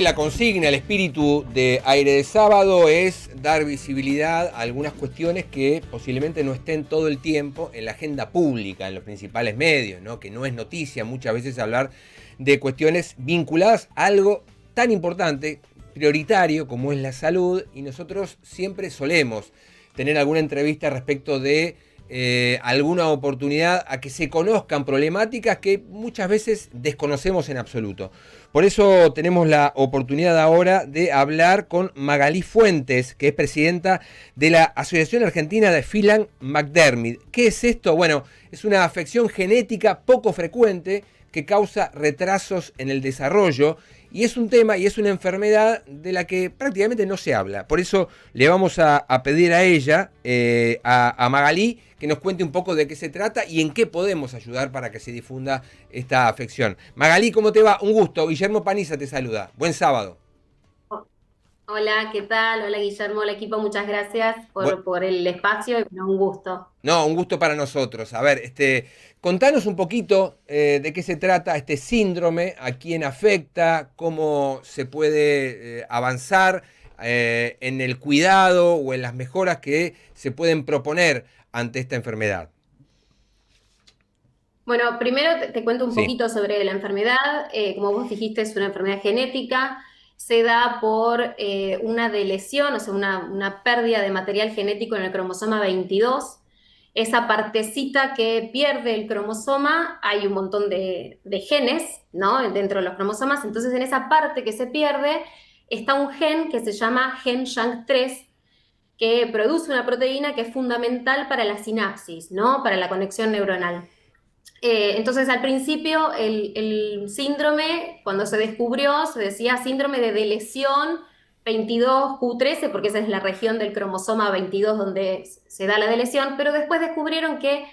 La consigna, el espíritu de Aire de Sábado es dar visibilidad a algunas cuestiones que posiblemente no estén todo el tiempo en la agenda pública, en los principales medios, ¿no? Que no es noticia muchas veces hablar de cuestiones vinculadas a algo tan importante, prioritario como es la salud, y nosotros siempre solemos tener alguna entrevista respecto de alguna oportunidad a que se conozcan problemáticas que muchas veces desconocemos en absoluto. Por eso tenemos la oportunidad ahora de hablar con Magalí Fuentes, que es presidenta de la Asociación Argentina de Phelan-McDermid. ¿Qué es esto? Bueno, es una afección genética poco frecuente que causa retrasos en el desarrollo, y es un tema y es una enfermedad de la que prácticamente no se habla. Por eso le vamos a pedir a ella, a Magalí, que nos cuente un poco de qué se trata y en qué podemos ayudar para que se difunda esta afección. Magalí, ¿cómo te va? Un gusto. Guillermo Paniza te saluda. Buen sábado. Hola, ¿qué tal? Hola Guillermo, hola equipo, muchas gracias Bu- por el espacio y bueno, un gusto. No, un gusto para nosotros. A ver, contanos un poquito de qué se trata este síndrome, a quién afecta, cómo se puede avanzar en el cuidado o en las mejoras que se pueden proponer ante esta enfermedad. Bueno, primero te cuento un Sí, poquito sobre la enfermedad. Como vos dijiste, es una enfermedad genética, se da por una delesión, o sea, una pérdida de material genético en el cromosoma 22. Esa partecita que pierde el cromosoma, hay un montón de genes, ¿no? Dentro de los cromosomas, entonces en esa parte que se pierde está un gen que se llama gen SHANK3, que produce una proteína que es fundamental para la sinapsis, ¿no? Para la conexión neuronal. Entonces, al principio, el síndrome, cuando se descubrió, se decía síndrome de delesión 22q13, porque esa es la región del cromosoma 22 donde se da la delesión, pero después descubrieron que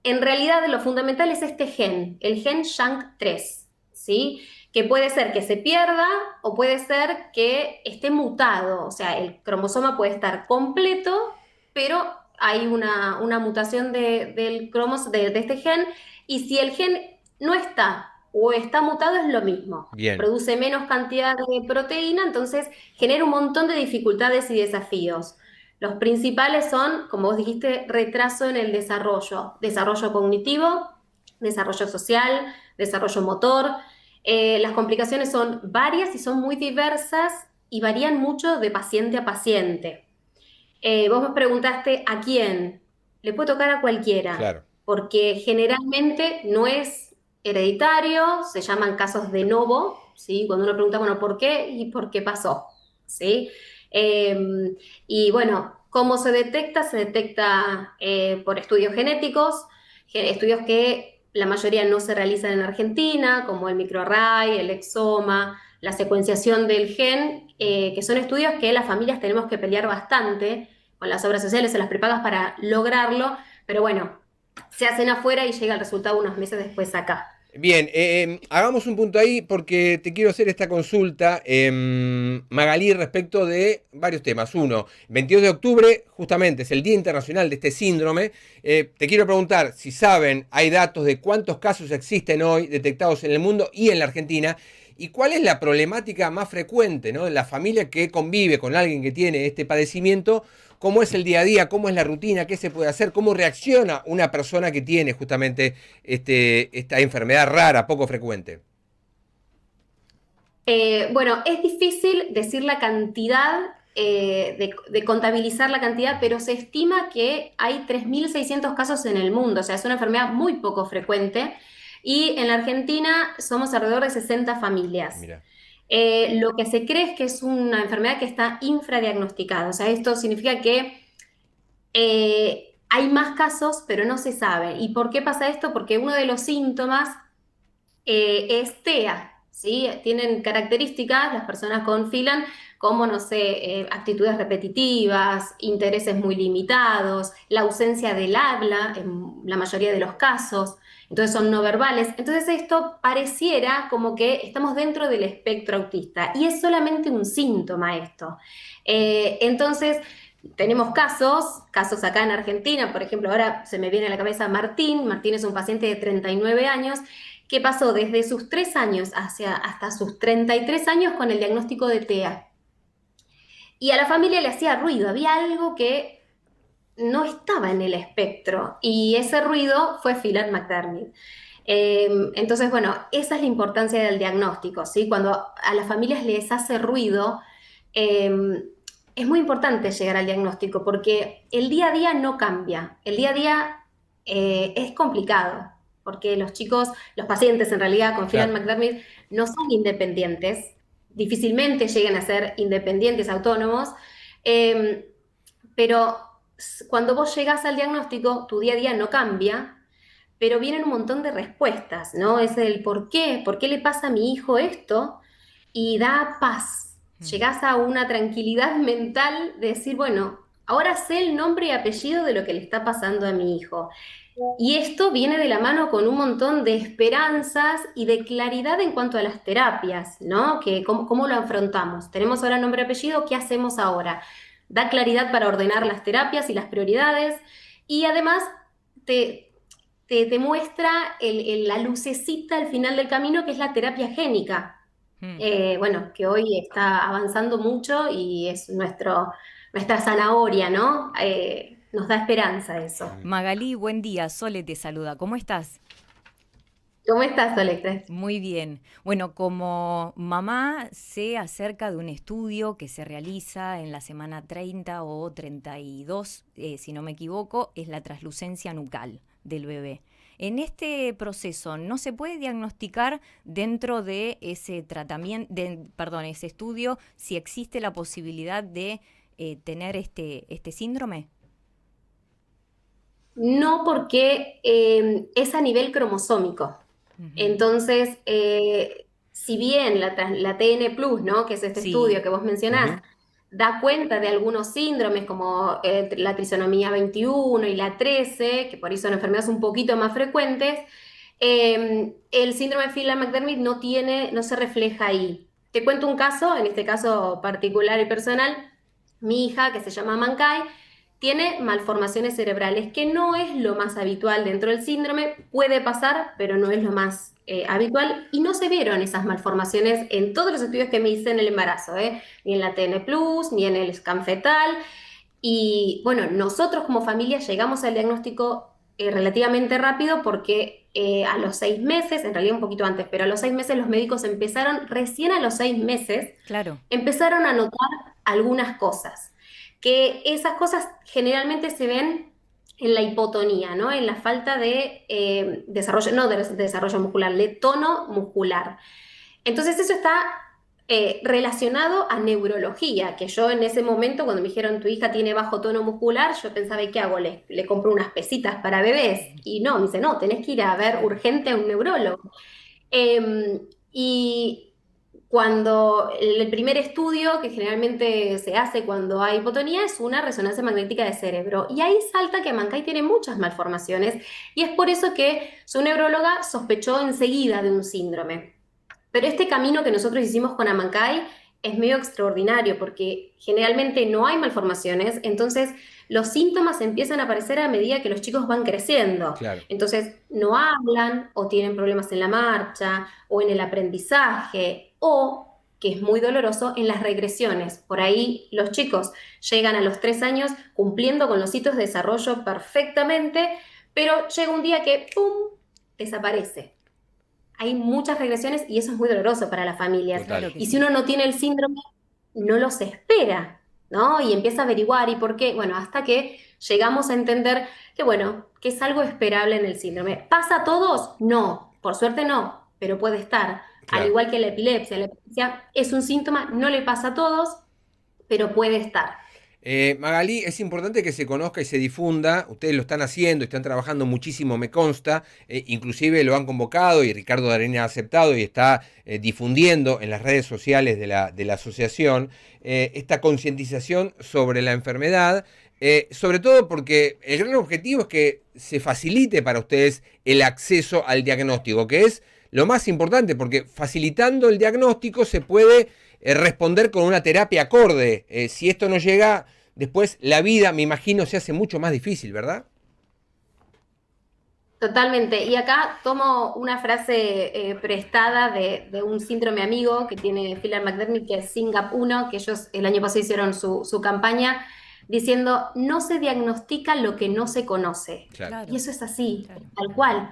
en realidad lo fundamental es este gen, el gen SHANK3, ¿sí? Que puede ser que se pierda o puede ser que esté mutado, o sea, el cromosoma puede estar completo, pero hay una mutación de este gen, y si el gen no está o está mutado es lo mismo, bien. produce menos cantidad de proteína, entonces genera un montón de dificultades y desafíos. Los principales son, como vos dijiste, retraso en el desarrollo, desarrollo cognitivo, desarrollo social, desarrollo motor. Las complicaciones son varias y son muy diversas y varían mucho de paciente a paciente. Vos me preguntaste a quién. Le puede tocar a cualquiera, Claro. porque generalmente no es hereditario, se llaman casos de novo, ¿sí? Cuando uno pregunta, bueno, ¿por qué? Y ¿por qué pasó? ¿Sí? Y bueno, ¿cómo se detecta? Se detecta por estudios genéticos, estudios que la mayoría no se realizan en Argentina, como el microarray, el exoma, la secuenciación del gen, que son estudios que las familias tenemos que pelear bastante con las obras sociales o las prepagas para lograrlo, pero bueno, se hacen afuera y llega el resultado unos meses después acá. Bien, hagamos un punto ahí porque te quiero hacer esta consulta, Magalí, respecto de varios temas. Uno, 22 de octubre, justamente es el Día Internacional de este síndrome. Te quiero preguntar si saben, hay datos de cuántos casos existen hoy detectados en el mundo y en la Argentina, y cuál es la problemática más frecuente, ¿no? En la familia que convive con alguien que tiene este padecimiento. ¿Cómo es el día a día? ¿Cómo es la rutina? ¿Qué se puede hacer? ¿Cómo reacciona una persona que tiene justamente esta enfermedad rara, poco frecuente? Bueno, es difícil decir la cantidad, de contabilizar la cantidad, pero se estima que hay 3.600 casos en el mundo, o sea, es una enfermedad muy poco frecuente, y en la Argentina somos alrededor de 60 familias. Mira, Lo que se cree es que es una enfermedad que está infradiagnosticada, o sea, esto significa que hay más casos, pero no se sabe. ¿Y por qué pasa esto? Porque uno de los síntomas es TEA, ¿sí? Tienen características, las personas con FILAN, como, no sé, actitudes repetitivas, intereses muy limitados, la ausencia del habla en la mayoría de los casos, entonces son no verbales. Entonces esto pareciera como que estamos dentro del espectro autista y es solamente un síntoma esto. Entonces, tenemos casos acá en Argentina, por ejemplo, ahora se me viene a la cabeza Martín. Martín es un paciente de 39 años que pasó desde sus 3 años hasta sus 33 años con el diagnóstico de TEA. Y a la familia le hacía ruido, había algo que no estaba en el espectro, y ese ruido fue Phelan-McDermid. Entonces, bueno, esa es la importancia del diagnóstico, ¿sí? Cuando a las familias les hace ruido, es muy importante llegar al diagnóstico porque el día a día no cambia, el día a día es complicado, porque los chicos, los pacientes en realidad con Claro. Phelan-McDermid no son independientes, difícilmente lleguen a ser independientes, autónomos, pero cuando vos llegás al diagnóstico, tu día a día no cambia, pero vienen un montón de respuestas, ¿no? Es el por qué le pasa a mi hijo esto, y da paz. Llegás a una tranquilidad mental de decir, bueno, ahora sé el nombre y apellido de lo que le está pasando a mi hijo. Y esto viene de la mano con un montón de esperanzas y de claridad en cuanto a las terapias, ¿no? Que cómo lo afrontamos. Tenemos ahora nombre y apellido, ¿qué hacemos ahora? Da claridad para ordenar las terapias y las prioridades, y además te, te muestra la lucecita al final del camino, que es la terapia génica. Mm. Bueno, que hoy está avanzando mucho y es nuestra zanahoria, ¿no? Nos da esperanza eso. Magalí, buen día. Sole te saluda. ¿Cómo estás? ¿Cómo estás, Solectres? Muy bien. Bueno, como mamá sé acerca de un estudio que se realiza en la semana 30 o 32, si no me equivoco, es la translucencia nucal del bebé. En este proceso, ¿no se puede diagnosticar dentro de ese tratamiento, ese estudio, si existe la posibilidad de tener este síndrome? No, porque es a nivel cromosómico. Entonces, si bien la TN Plus, ¿no? Que es este Sí. estudio que vos mencionás, da cuenta de algunos síndromes como la trisonomía 21 y la 13, que por ahí son enfermedades un poquito más frecuentes, el síndrome de Phelan-McDermid no se refleja ahí. Te cuento un caso, en este caso particular y personal. Mi hija, que se llama Mankai, tiene malformaciones cerebrales, que no es lo más habitual dentro del síndrome, puede pasar, pero no es lo más habitual, y no se vieron esas malformaciones en todos los estudios que me hice en el embarazo, ni en la TN Plus, ni en el scan fetal. Y bueno, nosotros como familia llegamos al diagnóstico relativamente rápido porque a los 6 meses, en realidad un poquito antes, pero a los 6 meses los médicos recién a los 6 meses, Claro. empezaron a notar algunas cosas, que esas cosas generalmente se ven en la hipotonía, ¿no? En la falta de desarrollo, no de desarrollo muscular, de tono muscular. Entonces eso está relacionado a neurología, que yo en ese momento, cuando me dijeron tu hija tiene bajo tono muscular, yo pensaba, ¿y qué hago? ¿Le compro unas pesitas para bebés? Y no, me dice, no, tenés que ir a ver urgente a un neurólogo. Y cuando el primer estudio que generalmente se hace cuando hay hipotonía es una resonancia magnética de cerebro. Y ahí salta que Mankai tiene muchas malformaciones, y es por eso que su neuróloga sospechó enseguida de un síndrome. Pero este camino que nosotros hicimos con Amancay es medio extraordinario porque generalmente no hay malformaciones, entonces los síntomas empiezan a aparecer a medida que los chicos van creciendo. Claro. Entonces no hablan, o tienen problemas en la marcha o en el aprendizaje, o, que es muy doloroso, en las regresiones. Por ahí los chicos llegan a los 3 años cumpliendo con los hitos de desarrollo perfectamente, pero llega un día que ¡pum!, desaparece. Hay muchas regresiones y eso es muy doloroso para las familias. Total. Y si uno no tiene el síndrome, no los espera, ¿no? Y empieza a averiguar y por qué. Bueno, hasta que llegamos a entender que, bueno, que es algo esperable en el síndrome. ¿Pasa a todos? No, por suerte no, pero puede estar. Claro. Al igual que la epilepsia es un síntoma, no le pasa a todos, pero puede estar. Magalí, es importante que se conozca y se difunda. Ustedes lo están haciendo, están trabajando muchísimo, me consta. Inclusive lo han convocado y Ricardo Darín ha aceptado y está difundiendo en las redes sociales de la asociación esta concientización sobre la enfermedad. Sobre todo porque el gran objetivo es que se facilite para ustedes el acceso al diagnóstico, que es lo más importante, porque facilitando el diagnóstico se puede responder con una terapia acorde. Si esto no llega, después la vida, me imagino, se hace mucho más difícil, ¿verdad? Totalmente. Y acá tomo una frase prestada de un síndrome amigo que tiene Phelan-McDermid, que es SYNGAP1, que ellos el año pasado hicieron su campaña diciendo, no se diagnostica lo que no se conoce. Claro. Y Claro, eso es así, claro. tal cual.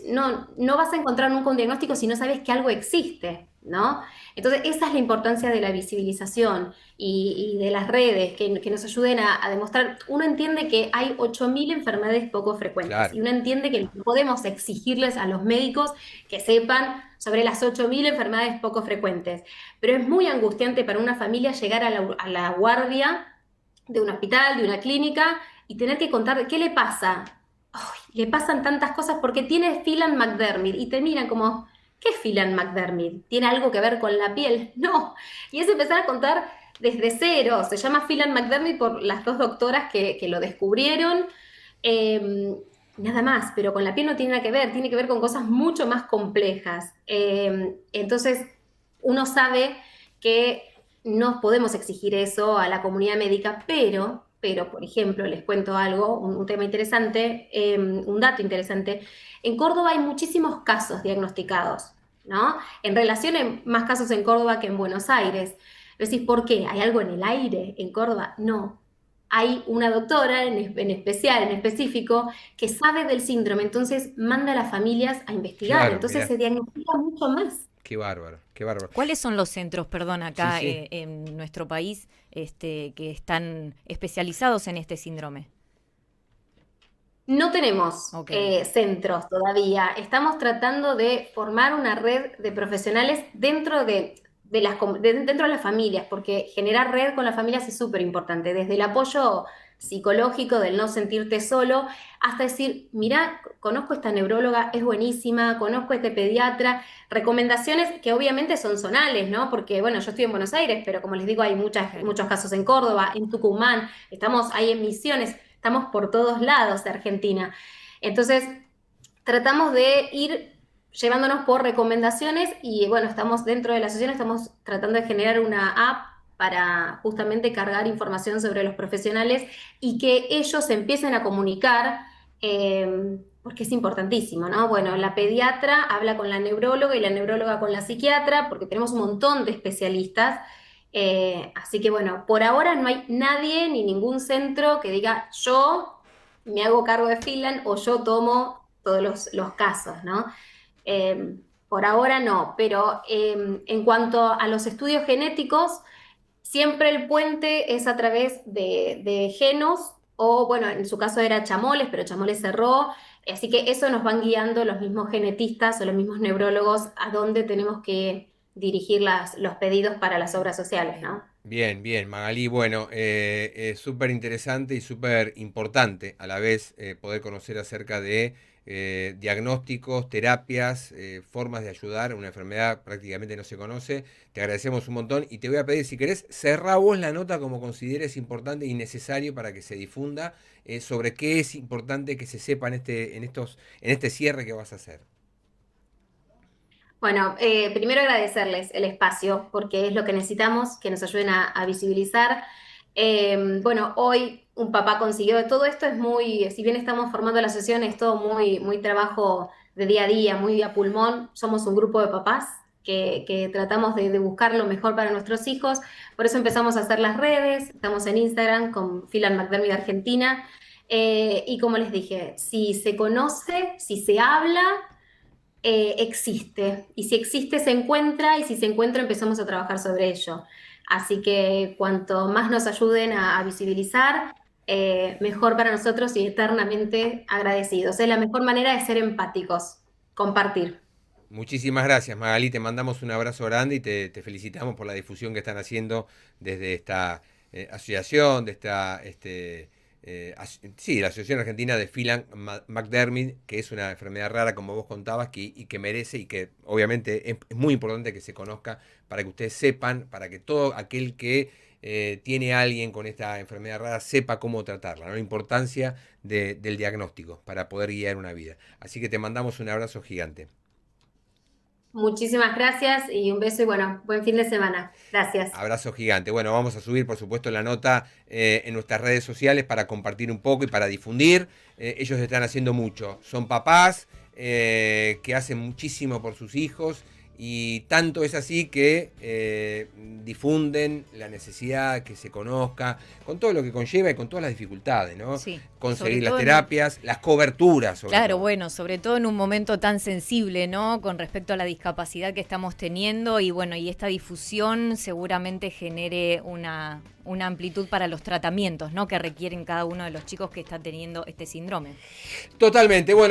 No vas a encontrar nunca un diagnóstico si no sabes que algo existe, ¿no? Entonces, esa es la importancia de la visibilización y de las redes que nos ayuden a demostrar. Uno entiende que hay 8.000 enfermedades poco frecuentes Claro. y uno entiende que no podemos exigirles a los médicos que sepan sobre las 8.000 enfermedades poco frecuentes, pero es muy angustiante para una familia llegar a la guardia de un hospital, de una clínica y tener que contar qué le pasa. Ay, le pasan tantas cosas porque tiene Phelan-McDermid y te miran como, ¿qué es Phelan-McDermid? ¿Tiene algo que ver con la piel? No. Y es empezar a contar desde cero. Se llama Phelan-McDermid por las dos doctoras que lo descubrieron. Eh, Nada más, pero con la piel no tiene nada que ver, tiene que ver con cosas mucho más complejas. Entonces, uno sabe que no podemos exigir eso a la comunidad médica, pero por ejemplo, les cuento algo, un tema interesante, un dato interesante. En Córdoba hay muchísimos casos diagnosticados, ¿no? En relación a más casos en Córdoba que en Buenos Aires. Decís, ¿por qué? ¿Hay algo en el aire en Córdoba? No. Hay una doctora en especial, en específico, que sabe del síndrome, entonces manda a las familias a investigar, Claro, entonces mirá. se diagnostica mucho más. Qué bárbaro, qué bárbaro. ¿Cuáles son los centros, perdón, Sí, acá sí. en nuestro país que están especializados en este síndrome? No tenemos Ok, centros todavía. Estamos tratando de formar una red de profesionales dentro de las familias, porque generar red con las familias es súper importante. Desde el apoyo psicológico, del no sentirte solo, hasta decir, mira, conozco esta neuróloga, es buenísima, conozco a este pediatra, recomendaciones que obviamente son zonales, ¿no? Porque, bueno, yo estoy en Buenos Aires, pero como les digo, hay claro. muchos casos en Córdoba, en Tucumán, estamos ahí en Misiones. Estamos por todos lados de Argentina. Entonces, tratamos de ir llevándonos por recomendaciones y bueno, estamos dentro de la asociación, estamos tratando de generar una app para justamente cargar información sobre los profesionales y que ellos empiecen a comunicar, porque es importantísimo, ¿no? Bueno, la pediatra habla con la neuróloga y la neuróloga con la psiquiatra, porque tenemos un montón de especialistas. Así que bueno, por ahora no hay nadie ni ningún centro que diga yo me hago cargo de Finland o yo tomo todos los casos, ¿no? Por ahora no, pero en cuanto a los estudios genéticos, siempre el puente es a través de genos, o bueno, en su caso era Chamoles, pero Chamoles cerró, así que eso nos van guiando los mismos genetistas o los mismos neurólogos a dónde tenemos que dirigir los pedidos para las Bien, obras sociales, bien. ¿no? Bien, bien, Magalí. Bueno, es súper interesante y súper importante a la vez poder conocer acerca de diagnósticos, terapias, formas de ayudar. Una enfermedad prácticamente no se conoce. Te agradecemos un montón y te voy a pedir, si querés, cerrá vos la nota como consideres importante y necesario para que se difunda sobre qué es importante que se sepa en este cierre que vas a hacer. Bueno, primero agradecerles el espacio porque es lo que necesitamos, que nos ayuden a visibilizar. Bueno, hoy un papá consiguió todo esto, es muy, si bien estamos formando la sesión, es todo muy, muy trabajo de día a día, muy a pulmón. Somos un grupo de papás que tratamos de buscar lo mejor para nuestros hijos. Por eso empezamos a hacer las redes, estamos en Instagram con Phelan McDermid Argentina. Y como les dije, si se conoce, si se habla existe. Y si existe, se encuentra, y si se encuentra, empezamos a trabajar sobre ello. Así que cuanto más nos ayuden a visibilizar, mejor para nosotros y eternamente agradecidos. Es la mejor manera de ser empáticos, compartir. Muchísimas gracias, Magalí. Te mandamos un abrazo grande y te felicitamos por la difusión que están haciendo desde esta asociación, de esta, sí, la Asociación Argentina de Phelan-McDermid, que es una enfermedad rara, como vos contabas, y que merece y que obviamente es muy importante que se conozca para que ustedes sepan, para que todo aquel que tiene a alguien con esta enfermedad rara sepa cómo tratarla, ¿no? La importancia del diagnóstico para poder guiar una vida. Así que te mandamos un abrazo gigante. Muchísimas gracias y un beso y bueno, buen fin de semana. Gracias. Abrazo gigante. Bueno, vamos a subir, por supuesto, la nota en nuestras redes sociales para compartir un poco y para difundir. Ellos están haciendo mucho. Son papás que hacen muchísimo por sus hijos y tanto es así que difunden la necesidad que se conozca, con todo lo que conlleva y con todas las dificultades, ¿no? Sí, Conseguir sobre las todo terapias, las coberturas. Claro, todo. bueno, sobre todo en un momento tan sensible, ¿no? Con respecto a la discapacidad que estamos teniendo y bueno, y esta difusión seguramente genere una amplitud para los tratamientos, ¿no? Que requieren cada uno de los chicos que está teniendo este síndrome. Totalmente. Bueno.